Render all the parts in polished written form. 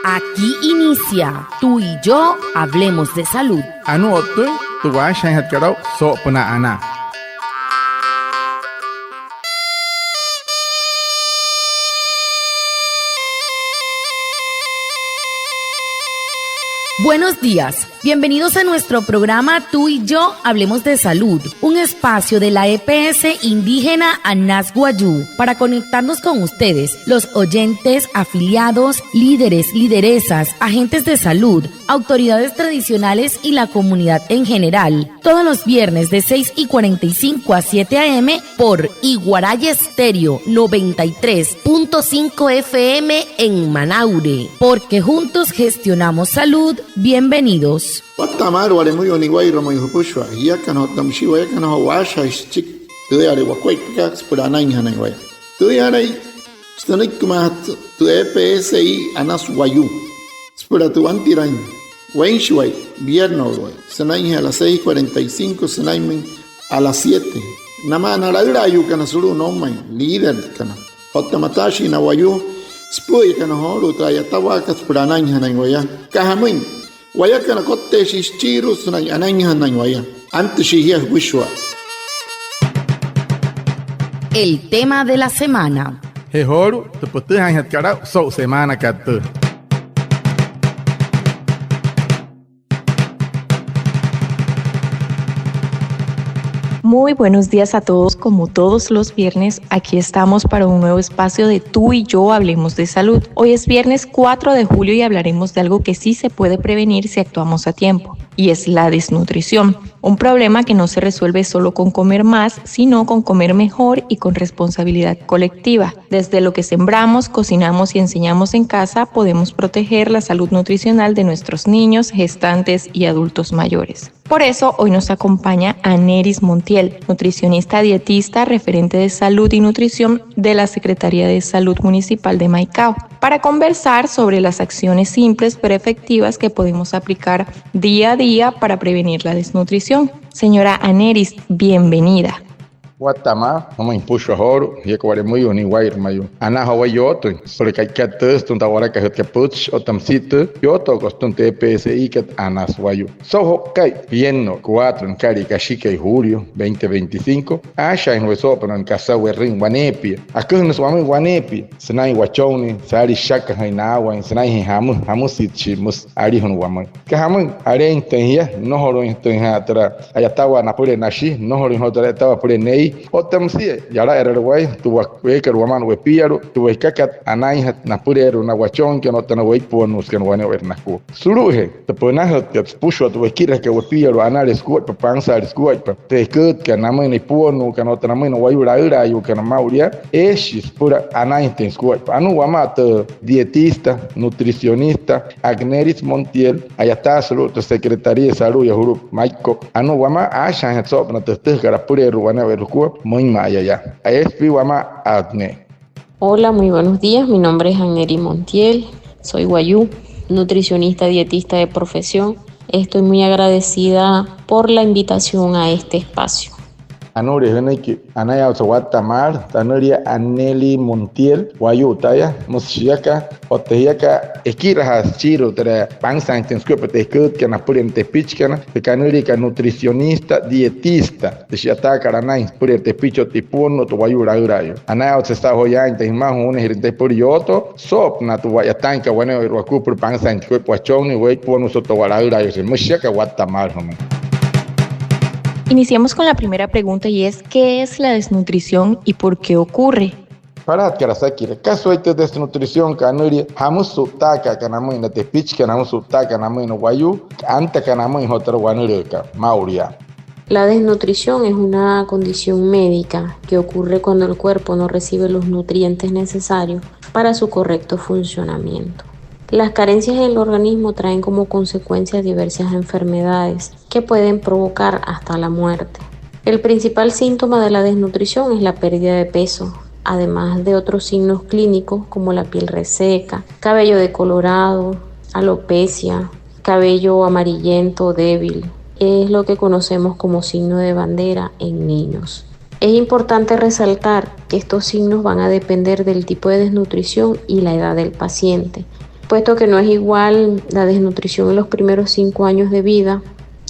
Aquí inicia Tú y yo hablemos de salud. Anu otu tu wa shan hat karau so puna ana. Buenos días, bienvenidos a nuestro programa Tú y yo hablemos de salud, un espacio de la EPS indígena Anas Wayuu para conectarnos con ustedes, los oyentes, afiliados, líderes, lideresas, agentes de salud, autoridades tradicionales y la comunidad en general, todos los viernes de 6:45 a 7 a.m. por Iguaraya Estéreo 93.5 FM en Manaure, porque juntos gestionamos salud. Bienvenidos. Watamar wale muy oniguay romo yupushwa ya kano tamshiwa ya kano washa ischik tu are wakwai pika spurana inhana iguay tu are stanik kumat tu EPSI Anas Wayuu spura tu antirain wenshway viernes sanai a las 6:45 sanai a las 7 namana la irayu kana suru no mai líder kana hotamatashi na Wayuu spuy kana holu trayatawa spurana inhana iguay kahamin Wayakana kote shischiru sunay anayhan waya. Antes shihia wishwa. El tema de la semana. He horu tu putu han hat karau so semana katu. Muy buenos días a todos, como todos los viernes, aquí estamos para un nuevo espacio de Tú y yo hablemos de salud. Hoy es viernes 4 de julio y hablaremos de algo que sí se puede prevenir si actuamos a tiempo, y es la desnutrición. Un problema que no se resuelve solo con comer más, sino con comer mejor y con responsabilidad colectiva. Desde lo que sembramos, cocinamos y enseñamos en casa, podemos proteger la salud nutricional de nuestros niños, gestantes y adultos mayores. Por eso, hoy nos acompaña Aneris Montiel, nutricionista dietista, referente de salud y nutrición de la Secretaría de Salud Municipal de Maicao, para conversar sobre las acciones simples pero efectivas que podemos aplicar día a día para prevenir la desnutrición. Señora Aneris, bienvenida. Watama, vamos impulso horo, ya que vale muy oniguay mayo. Ana hawayoto, porque hay que hacer esto ahora que se puch o tamsito, yo to costumbre PSI que Anas Wayuu. So okay, viendo 4 en Cari Cachica y julio 2025, asha en hueso pero en casa ring Guanepi. Aquí nos vamos Guanepi, senai Huachoni, sari shaka hainawa, senai hamu sitchimus ari honwamai. Que hamu are intenia, no horo intenia atra, allá estaba Napole Nashi, no horo intenia estaba por nei. Otamsi yara era guay tu wakwe que ruaman we piaro tu we kakat anai hat na purero na wachon que no tana we ponus que no wane vernaku suruje te ponas te pusho tu we kira que we piaro anal escuat pa pansa escuat pa te kut que na mani ponu que no tana mani we ura yu que na mauria es pura anai te escuat anu wamat dietista nutricionista Aneris Montiel allá está salud secretaría de salud y juro Maico anu wama asha hat so na te cara purero wane ver muy maya ya. Hola, muy buenos días. Mi nombre es Aneris Montiel. Soy Wayuu, nutricionista dietista de profesión. Estoy muy agradecida por la invitación a este espacio. Anuri heneki anaya Watamar, Tanuria Aneris Montiel, Wayuu taya, Musiaka, Oteyaka, Ekiraha Chiro, Pansan, Tenscope, Tekut, Canapurian Tepichcana, the Canurica nutricionista, dietista, the Shiataka Ranais, Puria Tepicho Tipuno, to Wayura Urayo. Anaya está hoya, Tehman, un herente Purioto, Sop, Natu Wayatanka, whenever Wakupur Pansan, Quepuachoni, Wake Ponus Otowarayos, Musiaka Watamar. Iniciamos con la primera pregunta y es ¿qué es la desnutrición y por qué ocurre? Para Karasaki, caso de desnutrición, Canuri, Hamus Sutaka, Canamuina, Tepich, Canamus Sutaka, Canamuina, Wayuu, Anta Canamuin, Hotel Wanurica, Mauria. La desnutrición es una condición médica que ocurre cuando el cuerpo no recibe los nutrientes necesarios para su correcto funcionamiento. Las carencias del organismo traen como consecuencia diversas enfermedades que pueden provocar hasta la muerte. El principal síntoma de la desnutrición es la pérdida de peso, además de otros signos clínicos como la piel reseca, cabello decolorado, alopecia, cabello amarillento débil. Es lo que conocemos como signo de bandera en niños. Es importante resaltar que estos signos van a depender del tipo de desnutrición y la edad del paciente. puesto que no es igual la desnutrición en los primeros 5 años de vida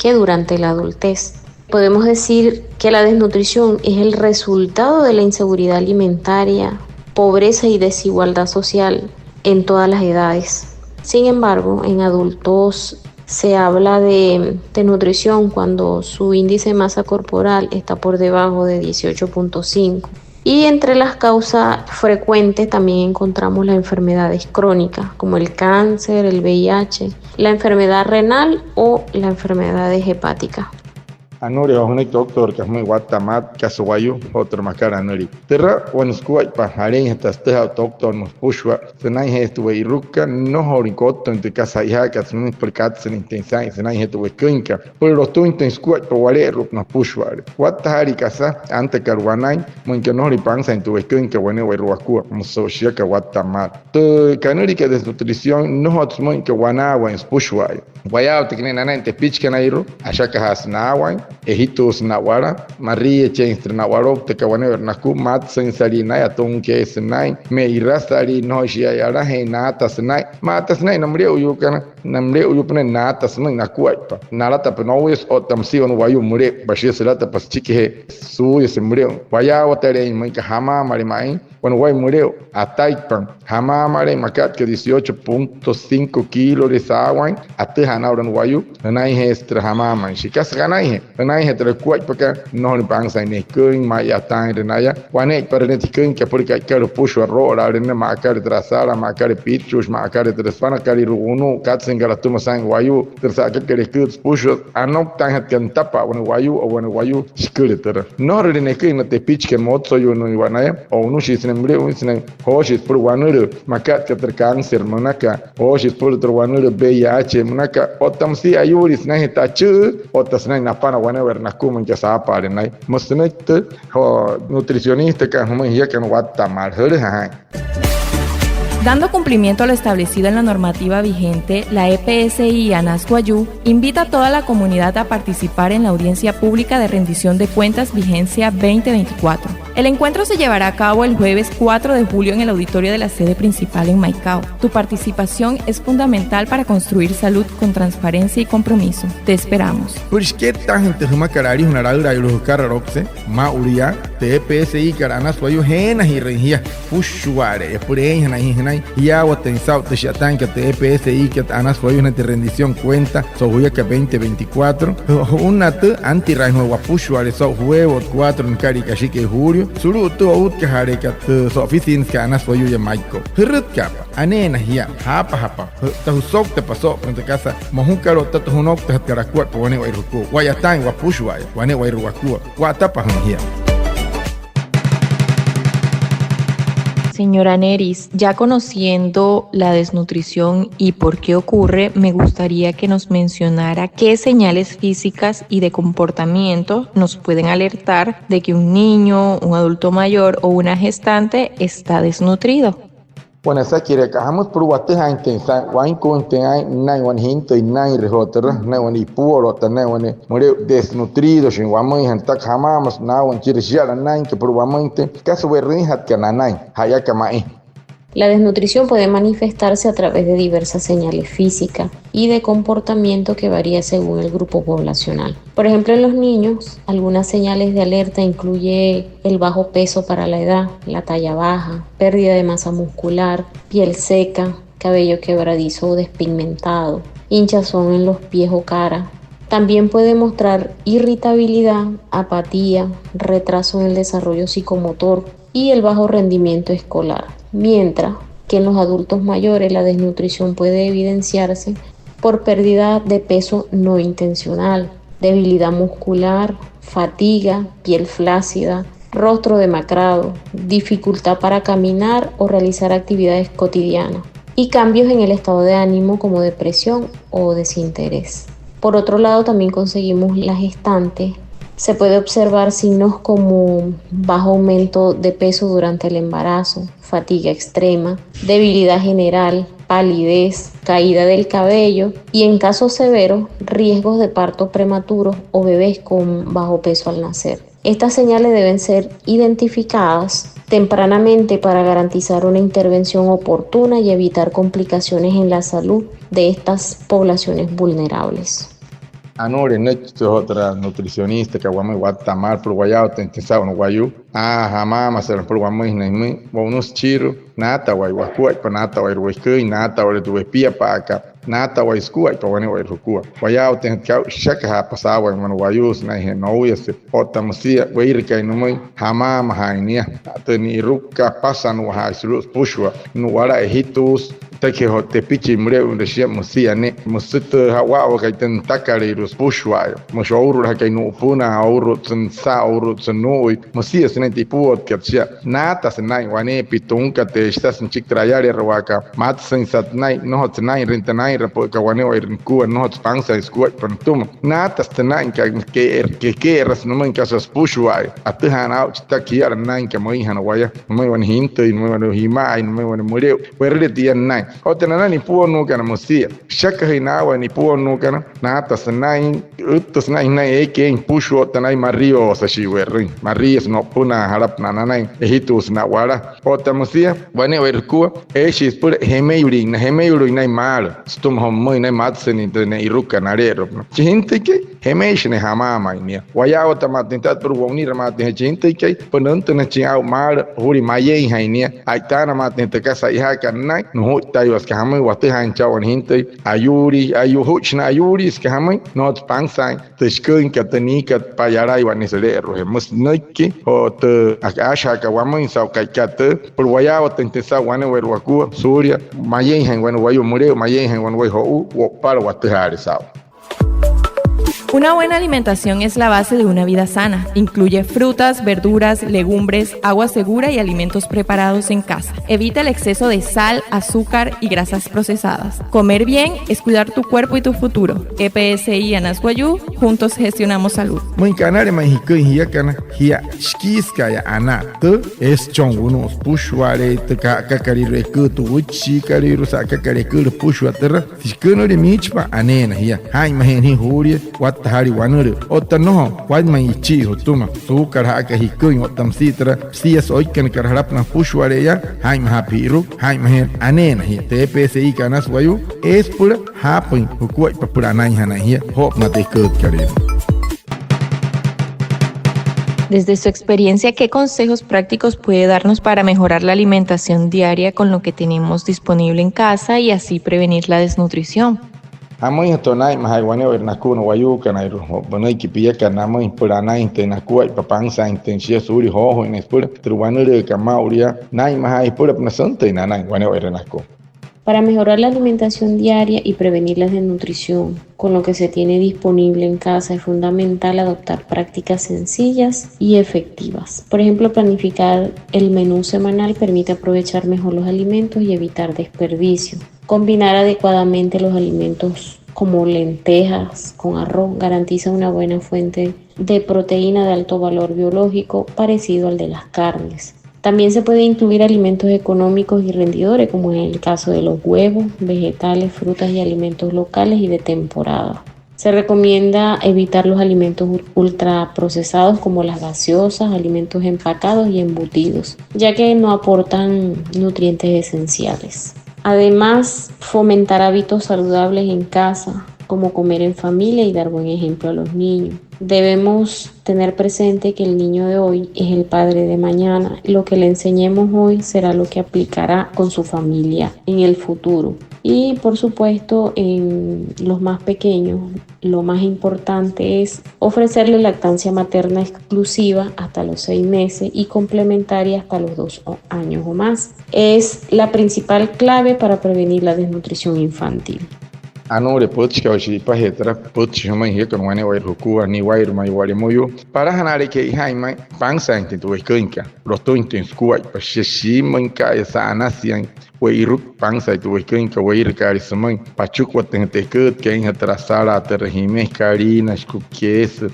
que durante la adultez. Podemos decir que la desnutrición es el resultado de la inseguridad alimentaria, pobreza y desigualdad social en todas las edades. Sin embargo, en adultos se habla de nutrición cuando su índice de masa corporal está por debajo de 18.5. Y entre las causas frecuentes también encontramos las enfermedades crónicas como el cáncer, el VIH, la enfermedad renal o la enfermedad hepática. Anuri honek doctor kas muy guatamat kasuayu otro makara anuri. Terra wanskuai pa haren estas teha doctor nos pushwa senai hestu iruka no horikoto entre casa ya kas muy percat sen intensai senai hetu kinka. Por los tu intenskuai pa wale rup nos pushwa. Watahari casa ante karwanai mun que no ripansa en tu kinka wane ruakua muso shaka watamat. Tu kanuri que desnutrición no hot muy que wana wan pushwa. Wayao te kenen nana te pitch kanairu ashaka has nawan ejitos nawara marie chenstre nawaro te kawane vernaku mat sensarina ya ton que senai me irasari no shia yara he nata senai mata senai namre uyu kana namre uyu pne nata senai nakuaipa nalata penois otamsion wayu mure bashi selata pas chike su yesemre wayao tere mai hama marimai bueno way mureo ataipan hama mare makat que 18.5 kilos de sawan ate hanauran wayu nanai hestra hama man shikas ganai nanai hetra kuai paka no ni bangsa ni kun maya tan renaya wane pernet kun que porque quero puxo arrora rene makar trasara makar pichus makar tresfana kari runo katsen galatuma sang wayu tersa que kuts puxo anok tan het kan tapa wane wayu o wane wayu skeleter no rene kun te pitch que motso yo no iwanaya o no shi mre unsne hoshis por wanuru makat que ter cáncer monaka hoshis por ter wanuru VIH monaka otamsi ayuris na hitachu otasna na pana whenever na kuma que sa pare nai mosnet ho nutricionista que no me que no wata mal ha. Dando cumplimiento a lo establecido en la normativa vigente, la EPSI ANAS Guayú invita a toda la comunidad a participar en la audiencia pública de rendición de cuentas vigencia 2024. El encuentro se llevará a cabo el jueves 4 de julio en el auditorio de la sede principal en Maicao. Tu participación es fundamental para construir salud con transparencia y compromiso. Te esperamos. Ya watensau te shatan que te EPSI que anas fue una rendición cuenta so que 2024 una te anti raino wapushu ale so huevo 4 en cari que que julio suru tu out que hare que so oficines que anas fue ya maiko hirut kapa anena ya hapa ta usok te pasó en casa mohun karo ta hunok te karakua pone wa iruku wayatan wapushu wa wane wa iruku wa tapa ya. Señora Neris, ya conociendo la desnutrición y por qué ocurre, me gustaría que nos mencionara qué señales físicas y de comportamiento nos pueden alertar de que un niño, un adulto mayor o una gestante está desnutrido. Bueno, esa quiere que hagamos por guateja intensa, guain con tenai nai wan hinto y nai rejoter, nai wan ipuro, nai wan more desnutrido, sin guamoi hantak hamamos, na wan quiere ya nai que por guamointe, caso berrin hat que nanai, haya kamai. La desnutrición puede manifestarse a través de diversas señales físicas y de comportamiento que varía según el grupo poblacional. Por ejemplo, en los niños, algunas señales de alerta incluye el bajo peso para la edad, la talla baja, pérdida de masa muscular, piel seca, cabello quebradizo o despigmentado, hinchazón en los pies o cara. También puede mostrar irritabilidad, apatía, retraso en el desarrollo psicomotor y el bajo rendimiento escolar. Mientras que en los adultos mayores la desnutrición puede evidenciarse por pérdida de peso no intencional, debilidad muscular, fatiga, piel flácida, rostro demacrado, dificultad para caminar o realizar actividades cotidianas y cambios en el estado de ánimo como depresión o desinterés. Por otro lado, también conseguimos la gestante. Se puede observar signos como bajo aumento de peso durante el embarazo, fatiga extrema, debilidad general, palidez, caída del cabello y en casos severos, riesgos de parto prematuro o bebés con bajo peso al nacer. Estas señales deben ser identificadas tempranamente para garantizar una intervención oportuna y evitar complicaciones en la salud de estas poblaciones vulnerables. Anore neto otra nutricionista que guamay guatamar por guayao tentesao no guayu jamama masalan por guamay naimi bonus chiro nata guay guacuay pa nata guay ruescuy nata guay tu espía pa acá nata guay escuay pa guay rucua guayao tentesao shaka ha pasado guay mano guayus na genoya se potamusia guay ricay no muy jamama hainia teni ruca pasan guay sulus pushwa no guara ejitus que te pichi mure unde shia musia ne musita hawa ka ten takari rus pushwa mushauru ha kai no puna auru tsen sa auru tsen no musia sene tipo kapsia nata senai wane pitunka te estas in chiktrayare rawaka mat sen sat nai no tnai rentanai rapo ka wane wa irku no spansa isku pantum nata senai que ras no man kasas pushwa atana takiar nai ka moi hana waya moi wan hinte moi wan hima moi wan mure werde tian nai otena ni puo no kana musia shaka hinawa ni puo no kana nata senai utos nai nai ke pushu otanai mario sashi werri mario no puna harap nanai ehitus na wara otamusia wane werku shis pur hemeyuri nai mal stum homo nai matseni ne iruka narero gente ke hemeshne hamama nia waya otamatintat pur woni ramate gente ke ponante na chiao mal huri maye hainia aitana matente kasa iha kanai no tayo que hamay wate han chawan hinte ayuri ayuhuchna ayuri que hamay not pangsai tishkin katani kat payarai wanisere rohemos niki o te akasha ka wamay sa kaikate por waya tentesa wane werwaku suria mayen han wan wayo mure mayen han wan way ho o para wate harisa. Una buena alimentación es la base de una vida sana. Incluye frutas, verduras, legumbres, agua segura y alimentos preparados en casa. Evita el exceso de sal, azúcar y grasas procesadas. Comer bien es cuidar tu cuerpo y tu futuro. EPSI Anasguayú, juntos gestionamos salud. Muy canare México y kana hia skiska ya ana te es chong unos pushware te kakari rekutu uchi kari rusa kakari kul pushwatera sikano de michpa anena hia hai maheni huria hari wanure otano wad man ichi hotuma su karha ka hikuin otam sitra sias oiken karharap na pushware ya hai mahapiru hai mahen anena hi TPSI kanas wayu es pura hapin hukuai papura nai hana hi hop na te kut kare. Desde su experiencia, ¿qué consejos prácticos puede darnos para mejorar la alimentación diaria con lo que tenemos disponible en casa y así prevenir la desnutrición? Amoy tonai mahaiwane vernakuno wayu kanairu bonai kipia kanamo purana intenakua papansa intensia suri hoho en espura truwanure kamauria nai mahai pura pnasante nanai wane vernaku. Para mejorar la alimentación diaria y prevenir la desnutrición con lo que se tiene disponible en casa es fundamental adoptar prácticas sencillas y efectivas. Por ejemplo, planificar el menú semanal permite aprovechar mejor los alimentos y evitar desperdicio. Combinar adecuadamente los alimentos como lentejas con arroz garantiza una buena fuente de proteína de alto valor biológico parecido al de las carnes. También se puede incluir alimentos económicos y rendidores, como en el caso de los huevos, vegetales, frutas y alimentos locales y de temporada. Se recomienda evitar los alimentos ultraprocesados como las gaseosas, alimentos empacados y embutidos, ya que no aportan nutrientes esenciales. Además, fomentar hábitos saludables en casa, como comer en familia y dar buen ejemplo a los niños. Debemos tener presente que el niño de hoy es el padre de mañana. Lo que le enseñemos hoy será lo que aplicará con su familia en el futuro. Y por supuesto, en los más pequeños, lo más importante es ofrecerle lactancia materna exclusiva hasta los 6 meses y complementaria hasta los 2 años o más. Es la principal clave para prevenir la desnutrición infantil. Anure putchka oshi pahetra putch homa hi kon wane wair hukua ni wair mai wale moyo para hanare ke haima pangsa inte tu eskinka los to inten skuai pa shishi manka esa anasian wairuk pangsa tu eskinka wair kari samai pachuk waten te kut ke in atrasara te regime karina skukes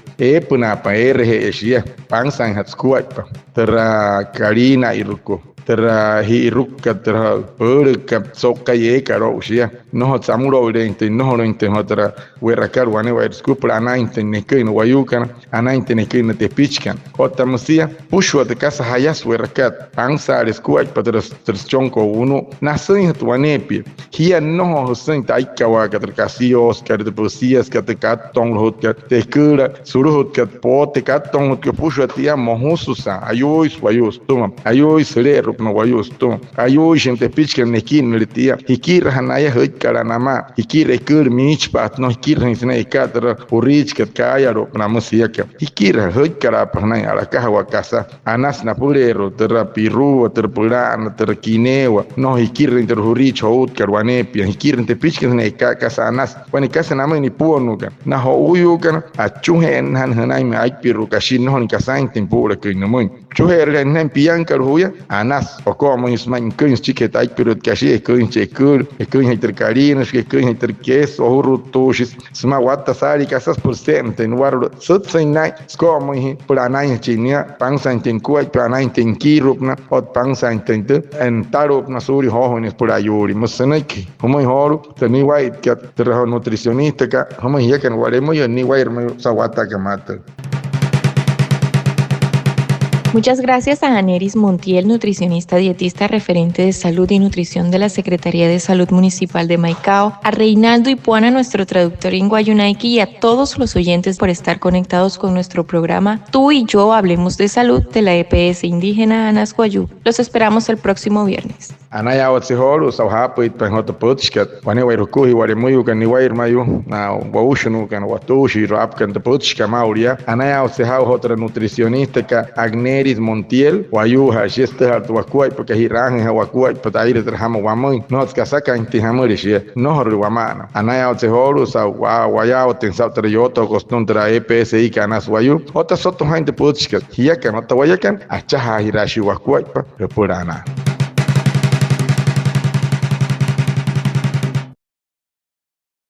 puna pa rhe eshia pangsa hat skuai pa tera karina iruko tera hiruka tera urka soka ye karo usia no samuro rente no rente hotra werrakar wane wa skupra anainte nekin wayukan anainte nekin te pichkan otamusia pushwa de casa hayas werrakat angsa reskuaj patra chonko uno nasin tuanepi hia no hosen taikawa katra kasios katra posias katra katong hot katra kura suruhot katra pote katong hot pushwa tia mohususa ayos wayos tuma ayos rero no wayos tuma ayos gente pichkan nekin litia hikira hanaya hot karanama hikira kur michpat no hikira nisne katra urich kat kaya ro na musiaka hikira hot kara panai ala kahwa casa anas na purero ter piru ter puran ter kinewa no hikira ter urich hot karwane pia hikira te pichkan ne casa anas wani casa na ni puono kan na ho uyu kan achuhen han hanai me ai piru kashin no ni casa intempura que no muy chuher nem pian karuya anas o como isman kun chiket ai piru kashi kun chekur kun ter carinas kun ter queso rutushis sma wata sari casas por cento no war sutsainai como por anai chinia pansa inten kuai panai inten kirupna ot pansa inten en tarupna suri hohones por ayuri musanaki como horu tani wai que ter nutricionista ka como ya kan waremo yo ni wai sawata que mata. Muchas gracias a Aneris Montiel, nutricionista dietista referente de salud y nutrición de la Secretaría de Salud Municipal de Maicao, a Reinaldo Ipuana, nuestro traductor en Guayunaiki, y a todos los oyentes por estar conectados con nuestro programa Tú y Yo Hablemos de Salud de la EPS indígena Anas Guayú. Los esperamos el próximo viernes. Anaya watsiholu sawhapit panhota putskat wani wairukuhi waremuyu kan ni wairmayu na waushunu kan watushi rap kan putska mauria anaya watsihau otra nutricionista ka Agneris Montiel wayuha shesta hatwakuai porque hirange hawakuai pataire trahama wamui no skasaka intihamurishia no horwamana anaya watsiholu wayao tensau trayoto kostuntra EPSI kanas wayu ota soto hainte putskat hiyakan ota wayakan achaha hirashi wakuai pa purana.